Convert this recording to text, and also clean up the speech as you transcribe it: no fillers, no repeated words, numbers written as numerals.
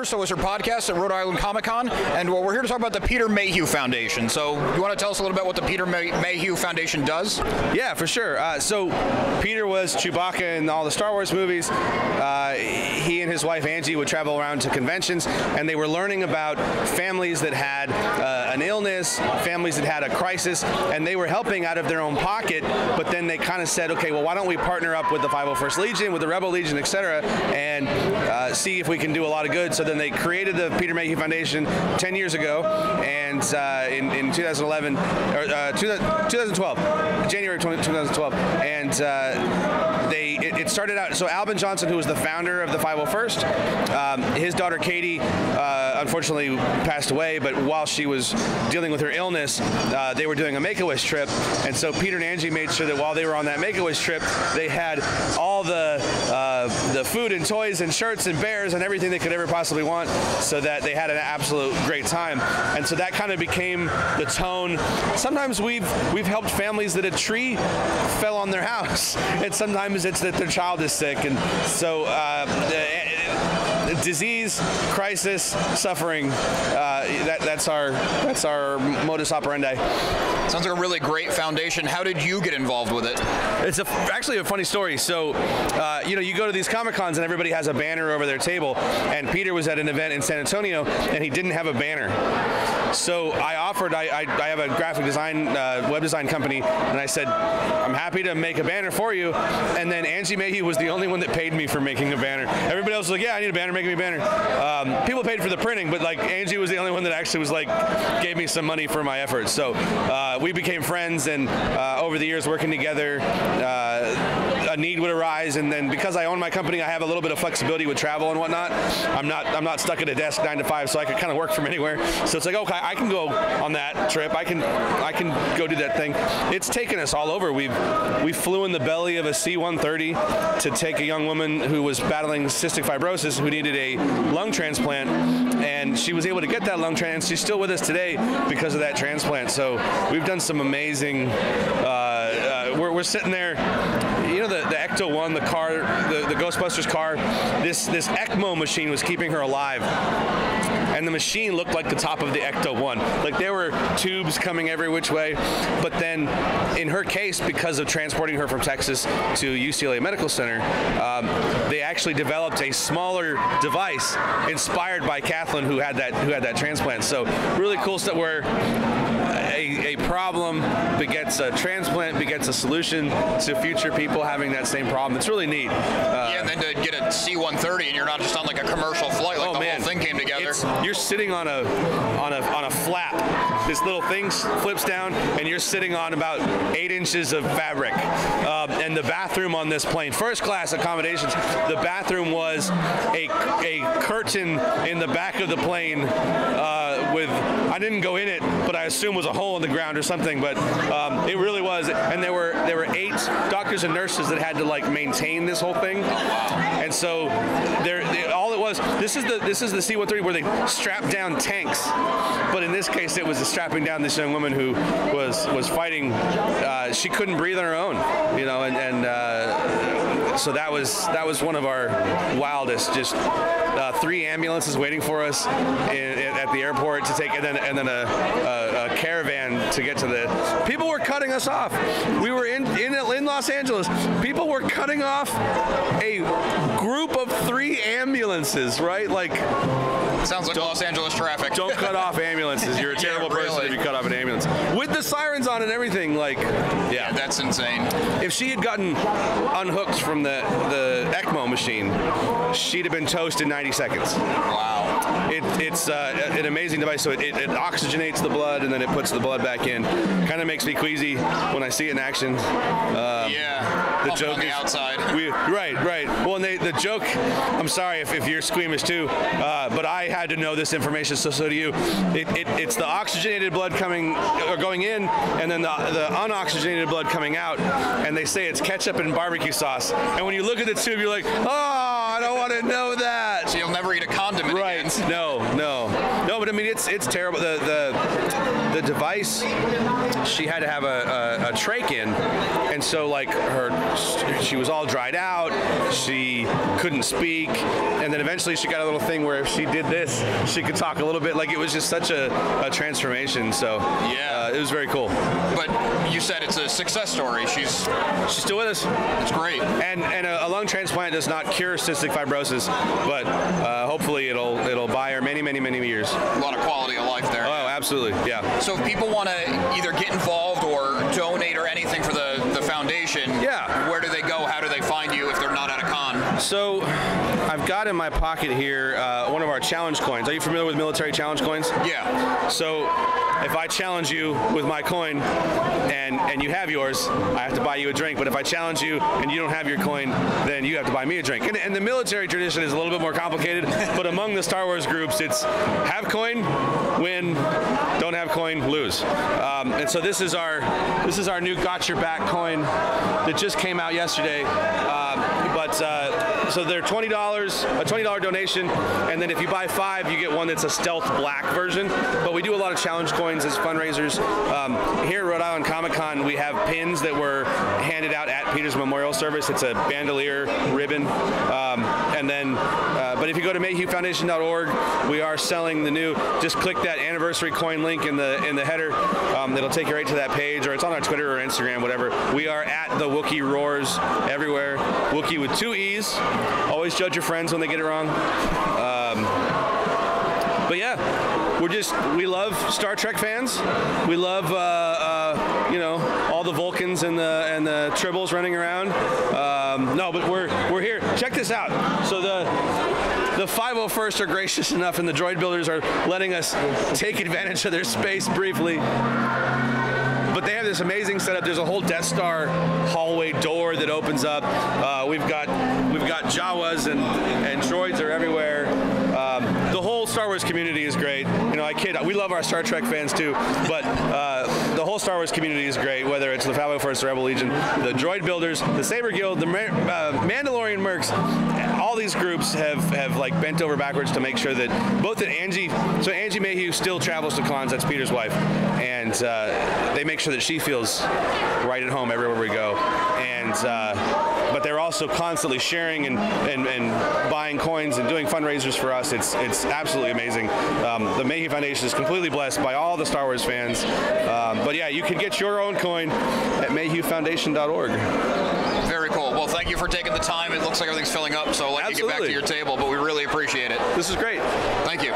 here, so is her podcast at Rhode Island Comic Con, and we're here to talk about the Peter Mayhew Foundation. So you want to tell us a little bit what the Peter Mayhew Foundation does? Yeah, for sure. So Peter was Chewbacca in all the Star Wars movies. He and his wife Angie would travel around to conventions, and they were learning about families that had an illness, families that had a crisis, and they were helping out of their own pocket, but then they kind of said, okay, well, why don't we partner up with the 501st Legion, with the Rebel Legion, etc., and see if we can do a lot of good. So then they created the Peter Mayhew Foundation 10 years ago, and in 2011, or 2012, January 2012, and it started out, so Albin Johnson, who was the founder of the 501st, his daughter Katie unfortunately passed away, but while she was dealing with her illness, they were doing a Make-A-Wish trip, and so Peter and Angie made sure that while they were on that Make-A-Wish trip, they had all the food and toys and shirts and bears and everything they could ever possibly want, so that they had an absolute great time. And so that kind of became the tone. Sometimes we've helped families that a tree fell on their house, and sometimes it's that their child is sick, and so disease, crisis, suffering, that's our modus operandi. Sounds like a really great foundation. How did you get involved with it? It's actually a funny story. So, you go to these Comic Cons and everybody has a banner over their table, and Peter was at an event in San Antonio and he didn't have a banner. So I offered, I have a graphic design, web design company, and I said, I'm happy to make a banner for you. And then Angie Mayhew was the only one that paid me for making a banner. Everybody else was like, yeah, I need a banner, make me a banner. People paid for the printing, but like Angie was the only one that actually was like, gave me some money for my efforts. So we became friends, and over the years working together, a need would arise, and then because I own my company, I have a little bit of flexibility with travel and whatnot. I'm not stuck at a desk 9 to 5, so I can kind of work from anywhere. So it's like, okay, I can go on that trip. I can go do that thing. It's taken us all over. We flew in the belly of a C-130 to take a young woman who was battling cystic fibrosis, who needed a lung transplant, and she was able to get that lung transplant. She's still with us today because of that transplant. So we've done some amazing. We're sitting there. The Ecto-1, the car, the Ghostbusters car, this ECMO machine was keeping her alive. And the machine looked like the top of the Ecto-1. Like there were tubes coming every which way. But then in her case, because of transporting her from Texas to UCLA Medical Center, they actually developed a smaller device inspired by Kathleen, who had that transplant. So really cool stuff where a problem begets a transplant, begets a solution to future people having that same problem. It's really neat. Yeah, and then to get a C-130 and you're not just on like a commercial flight, like the whole thing came together. You're sitting on a flap. This little thing flips down, and you're sitting on about 8 inches of fabric. And the bathroom on this plane, first class accommodations, the bathroom was a curtain in the back of the plane with, I didn't go in it, but I assume was a hole in the ground or something, but it really was. And there were 8 doctors and nurses that had to like maintain this whole thing. And so all it was, this is the C-130 where they strap down tanks, but in this case it was strapping down this young woman who was fighting. She couldn't breathe on her own, and so that was one of our wildest. Just 3 ambulances waiting for us at the airport to take, and then a caravan to get to the. People were cutting us off. We were in Los Angeles. People were cutting off a group of 3 ambulances, right? Like. Sounds like Los Angeles traffic. Don't cut off ambulances. You're a terrible person if you cut off an ambulance. With the sirens on and everything, like, yeah. That's insane. If she had gotten unhooked from the ECMO machine, she'd have been toast in 90 seconds. Wow. It's an amazing device. So it oxygenates the blood and then it puts the blood back in. Kind of makes me queasy when I see it in action. Yeah. The joke on the is, outside. Right. Well, and the joke. I'm sorry if you're squeamish too, but I had to know this information. So do you. It's the oxygenated blood going in, and then the unoxygenated blood coming out. And they say it's ketchup and barbecue sauce. And when you look at the tube, you're like, oh, I don't want to know that. So you'll never eat a condiment again. No. but I mean, it's terrible. The device, she had to have a trach in, and so like she was all dried out. She couldn't speak, and then eventually she got a little thing where if she did this, she could talk a little bit. Like it was just such a transformation. So yeah, it was very cool. But you said it's a success story. She's still with us. It's great. And a lung transplant does not cure cystic fibrosis, but hopefully it'll buy her many years. A lot of quality of life there. Oh, absolutely, yeah. So if people want to either get involved or donate or anything for the foundation, yeah, where do they go? How do they find you if they're not at a con? So I've got in my pocket here one of our challenge coins. Are you familiar with military challenge coins? Yeah. So if I challenge you with my coin and you have yours, I have to buy you a drink. But if I challenge you and you don't have your coin, then you have to buy me a drink. And the military tradition is a little bit more complicated, but among the Star Wars groups, it's have coin, win, don't have coin, lose. And so this is our new Got Your Back coin that just came out yesterday. So they're $20, a $20 donation, and then if you buy 5, you get one that's a stealth black version. But we do a lot of challenge coins as fundraisers. Here at Rhode Island Comic Con, we have pins that were handed out at Peter's memorial service. It's a bandolier ribbon, but if you go to MayhewFoundation.org, we are selling the new. Just click that anniversary coin link in the header. That'll take you right to that page, or it's on our Twitter or Instagram, whatever. We are at the Wookiee Roars everywhere. Wookiee with 2 E's. Always judge your friends when they get it wrong. But yeah, we love Star Trek fans. We love all the Vulcans and the Tribbles running around. No, but we're here. Check this out. So the 501st are gracious enough, and the droid builders are letting us take advantage of their space briefly. But they have this amazing setup. There's a whole Death Star hallway door that opens up. We've got Jawas and droids are everywhere. The whole Star Wars community is great. I kid. We love our Star Trek fans too, but the whole Star Wars community is great. Whether it's the 501st, the Rebel Legion, the Droid Builders, the Saber Guild, the Mandalorian Mercs, all these groups have like bent over backwards to make sure that Angie Mayhew still travels to cons. That's Peter's wife, and they make sure that she feels right at home everywhere we go. And but they're also constantly sharing and buying coins and doing fundraisers for us. It's absolutely amazing. The Mayhew Foundation is completely blessed by all the Star Wars fans. But yeah, you can get your own coin at MayhewFoundation.org. Very cool. Well, thank you for taking the time. It looks like everything's filling up, so I'll let you get back to your table, but we really appreciate it. This is great. Thank you.